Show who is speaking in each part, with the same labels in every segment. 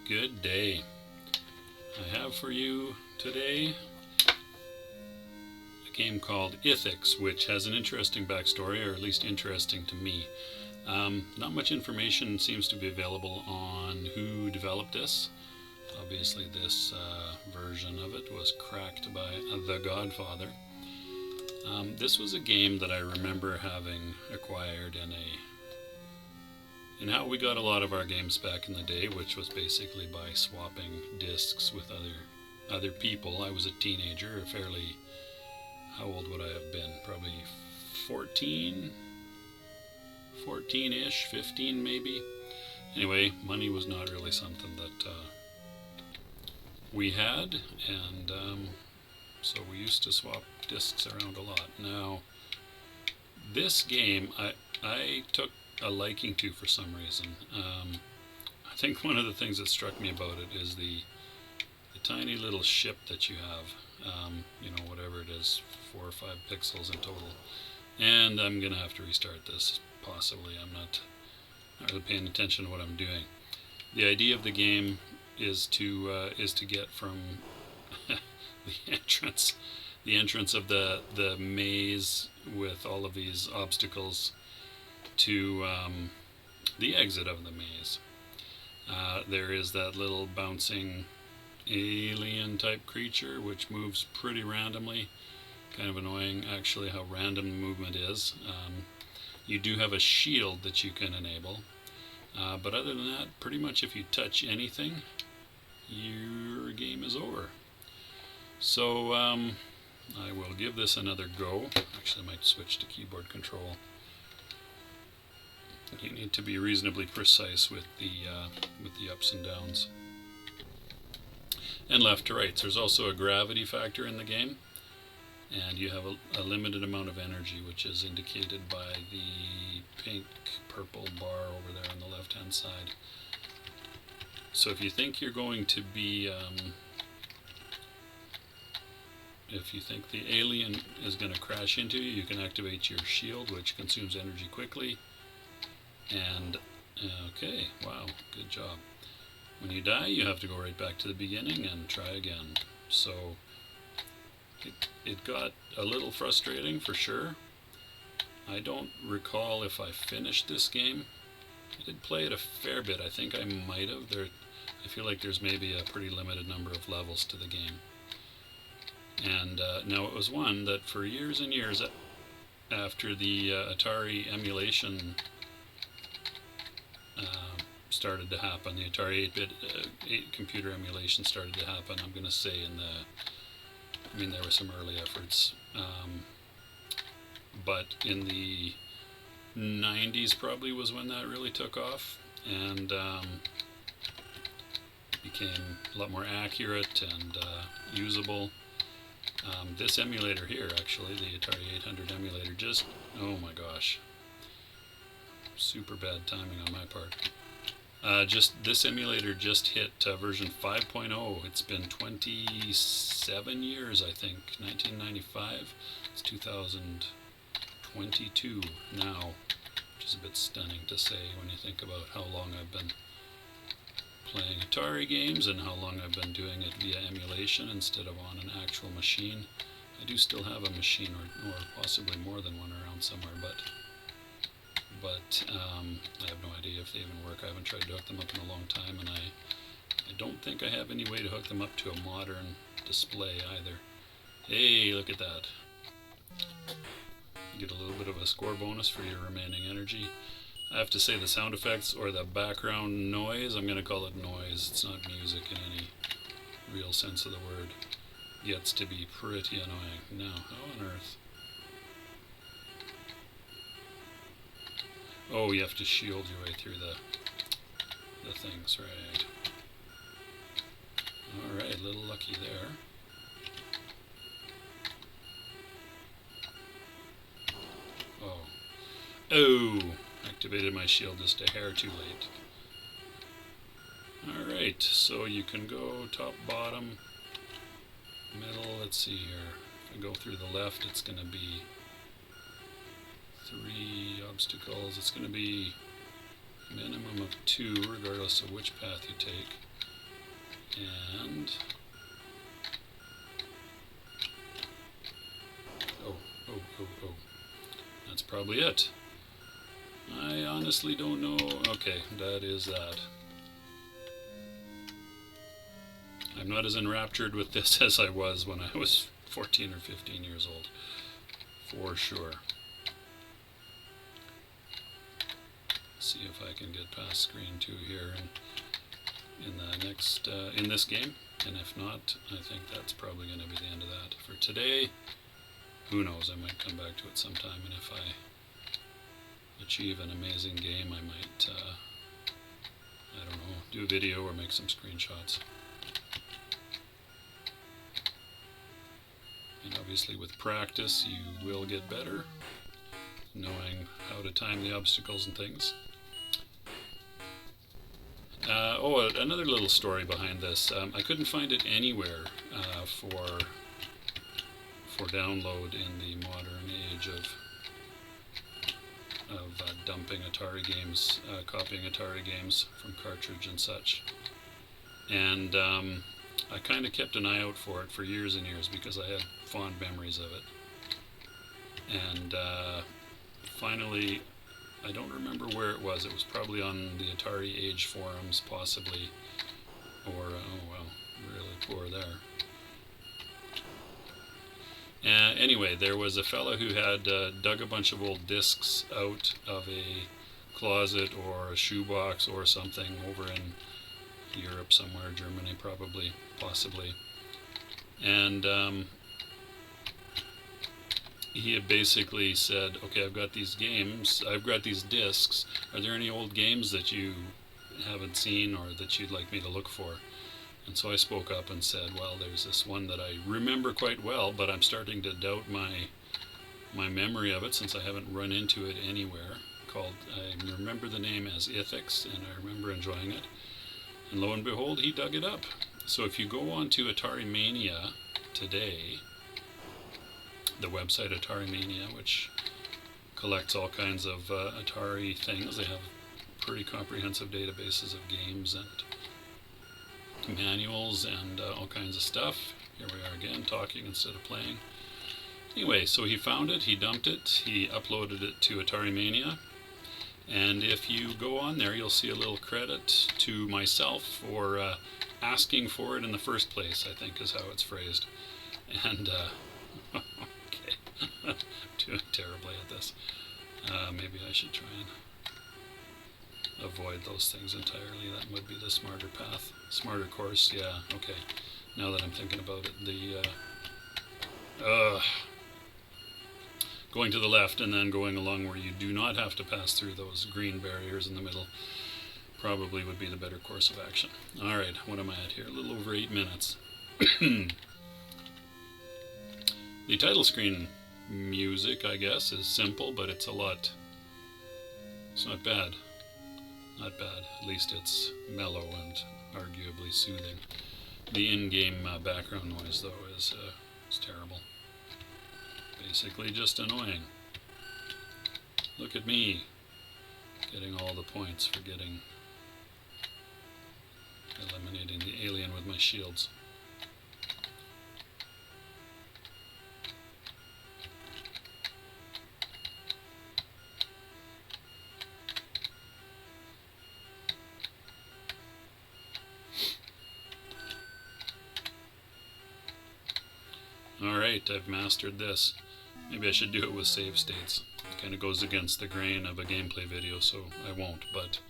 Speaker 1: Good day. I have for you today a game called Ithix, which has an interesting backstory, or at least interesting to me. Not much information seems to be available on who developed this. Obviously this version of it was cracked by the Godfather. This was a game that I remember having acquired in how we got a lot of our games back in the day, which was basically by swapping discs with other people. I was a teenager, how old would I have been? Probably 14-ish, 15 maybe. Anyway, money was not really something that we had, and so we used to swap discs around a lot. Now, this game I took a liking to for some reason. I think one of the things that struck me about it is the tiny little ship that you have. Whatever it is, 4 or 5 pixels in total. And I'm gonna have to restart this, possibly. I'm not really paying attention to what I'm doing. The idea of the game is to get from the entrance of the maze with all of these obstacles to the exit of the maze. There is that little bouncing alien type creature which moves pretty randomly. Kind of annoying actually how random the movement is. You do have a shield that you can enable, but other than that, pretty much if you touch anything, your game is over. So I will give this another go. Actually, I might switch to keyboard control. You need to be reasonably precise with the ups and downs. And left to right. There's also a gravity factor in the game, and you have a limited amount of energy, which is indicated by the pink-purple bar over there on the left-hand side. So if you think you're going to be, if you think the alien is going to crash into you, you can activate your shield, which consumes energy quickly. And, okay, wow, good job. When you die, you have to go right back to the beginning and try again. So it got a little frustrating for sure. I don't recall if I finished this game. I did play it a fair bit. I think I might have. I feel like there's maybe a pretty limited number of levels to the game. And now it was one that for years and years after the Atari emulation started to happen, the Atari 8-bit computer emulation started to happen, I'm going to say there were some early efforts, but in the 90s probably was when that really took off, and became a lot more accurate and usable. This emulator here, actually, the Atari 800 emulator, oh my gosh, super bad timing on my part. This emulator just hit version 5.0. It's been 27 years, I think. 1995. It's 2022 now, which is a bit stunning to say when you think about how long I've been playing Atari games and how long I've been doing it via emulation instead of on an actual machine. I do still have a machine, or possibly more than one around somewhere, but I have no idea if they even work. I haven't tried to hook them up in a long time, and I don't think I have any way to hook them up to a modern display either. Hey, look at that. You get a little bit of a score bonus for your remaining energy. I have to say the sound effects, or the background noise, I'm going to call it noise, it's not music in any real sense of the word, gets to be pretty annoying. Now, how on earth? Oh, you have to shield your way through the things, right. Alright, a little lucky there. Oh, activated my shield just a hair too late. Alright, so you can go top, bottom, middle, let's see here. If I go through the left, it's going to be 3 obstacles. It's going to be a minimum of 2, regardless of which path you take. And oh, that's probably it. I honestly don't know. Okay, that is that. I'm not as enraptured with this as I was when I was 14 or 15 years old, for sure. See if I can get past screen 2 here in the next in this game, and if not, I think that's probably going to be the end of that for today. Who knows? I might come back to it sometime, and if I achieve an amazing game, I might I don't know, do a video or make some screenshots. And obviously with practice you will get better, knowing how to time the obstacles and things. Another little story behind this. I couldn't find it anywhere for download in the modern age of dumping Atari games, copying Atari games from cartridge and such. And I kind of kept an eye out for it for years and years because I had fond memories of it. And finally, I don't remember where it was. It was probably on the Atari Age forums, possibly. Or, oh well, really poor there. Anyway, there was a fellow who had dug a bunch of old discs out of a closet or a shoebox or something over in Europe somewhere, Germany probably, possibly. And he had basically said, okay, I've got these games, I've got these discs, are there any old games that you haven't seen or that you'd like me to look for? And so I spoke up and said, well, there's this one that I remember quite well, but I'm starting to doubt my memory of it since I haven't run into it anywhere, called, I remember the name as Ithix, and I remember enjoying it. And lo and behold, he dug it up. So if you go on to Atari Mania today, the website Atari Mania, which collects all kinds of Atari things, they have pretty comprehensive databases of games and manuals and all kinds of stuff. Here we are again, talking instead of playing. Anyway, so he found it, he dumped it, he uploaded it to Atari Mania, and if you go on there, you'll see a little credit to myself for asking for it in the first place, I think is how it's phrased. And, okay, I'm doing terribly at this. Maybe I should try and avoid those things entirely. That would be the smarter path. Smarter course, yeah, okay. Now that I'm thinking about it, the going to the left and then going along where you do not have to pass through those green barriers in the middle probably would be the better course of action. Alright, what am I at here? A little over 8 minutes. The title screen music, I guess, is simple, but it's not bad. Not bad. At least it's mellow and arguably soothing. The in-game background noise, though, is terrible. Basically just annoying. Look at me, getting all the points for eliminating the alien with my shields. Alright, I've mastered this. Maybe I should do it with save states. It kind of goes against the grain of a gameplay video, so I won't, but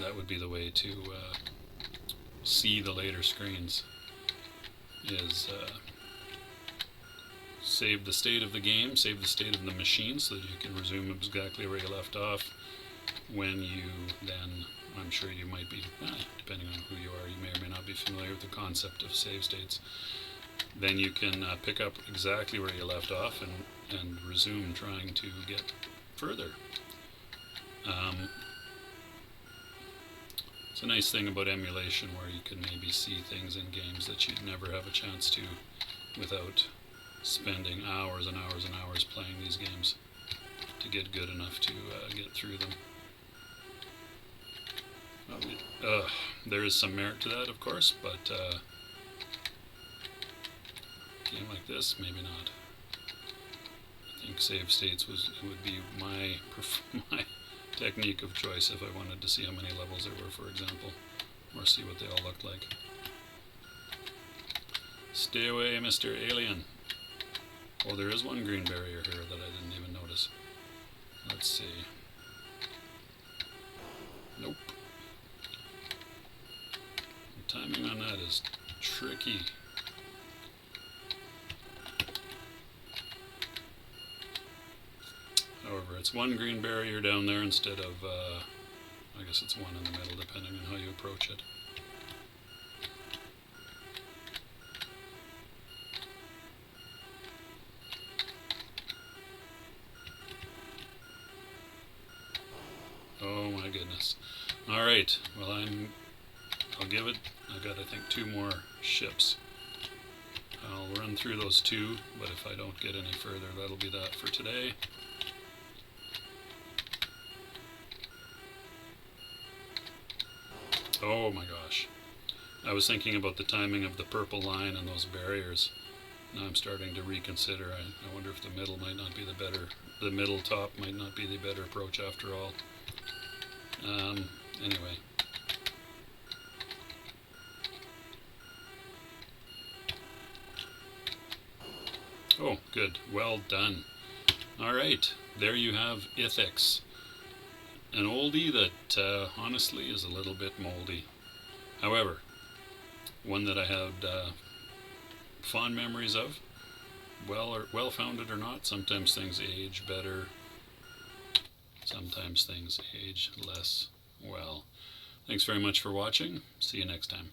Speaker 1: that would be the way to see the later screens, is save the state of the game, save the state of the machine so that you can resume exactly where you left off when you then, I'm sure you might be, depending on who you are, you may or may not be familiar with the concept of save states. Then you can pick up exactly where you left off and resume trying to get further. It's a nice thing about emulation where you can maybe see things in games that you'd never have a chance to without spending hours and hours and hours playing these games to get good enough to get through them. There is some merit to that, of course, but a game like this, maybe not. I think save states would be my my technique of choice if I wanted to see how many levels there were, for example, or see what they all looked like. Stay away, Mr. Alien. Oh, there is one green barrier here that I didn't even notice. Let's see. Nope. The timing on that is tricky. However, it's one green barrier down there instead of, I guess it's one in the middle, depending on how you approach it. Oh my goodness. Alright, well I'll give it, I've got I think 2 more ships. I'll run through those 2, but if I don't get any further, that'll be that for today. Oh my gosh. I was thinking about the timing of the purple line and those barriers. Now I'm starting to reconsider. I wonder if the middle might not be the better, the middle top might not be the better approach after all. Anyway. Oh, good. Well done. Alright, there you have Ithix. An oldie that honestly is a little bit moldy. However, one that I had fond memories of. Well-founded or not, sometimes things age better. Sometimes things age less well. Thanks very much for watching. See you next time.